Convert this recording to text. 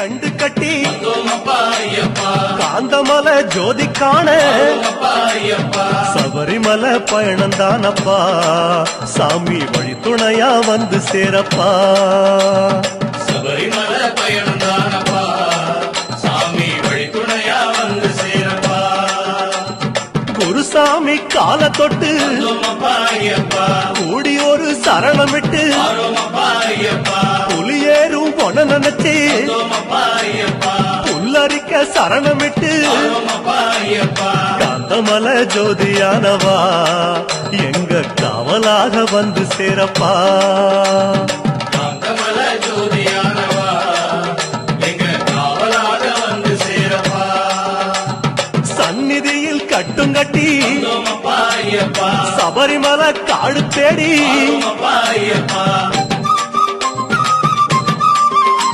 கண்டு கட்டி காந்தமலை ஜோதி காண சபரிமலை பயணந்தானப்பா சாமி வழி துணையா வந்து சேரப்பா சபரிமலை பயணந்தானப்பா சாமி வழி துணையா வந்து சேரப்பா குருசாமி கால தொட்டு கூடி ஒரு சரணமிட்டு புலியேறும் பொன நினைச்சு புல்லரிக்க சரணமிட்டு காந்தமலை ஜோதியானவா எங்க காவலாக வந்து சேரப்பா காந்தமலை ஜோதியானவா எங்க காவலாக வந்து சேரப்பா சந்நிதியில் கட்டுங்கட்டி சபரிமலை காடு தேடி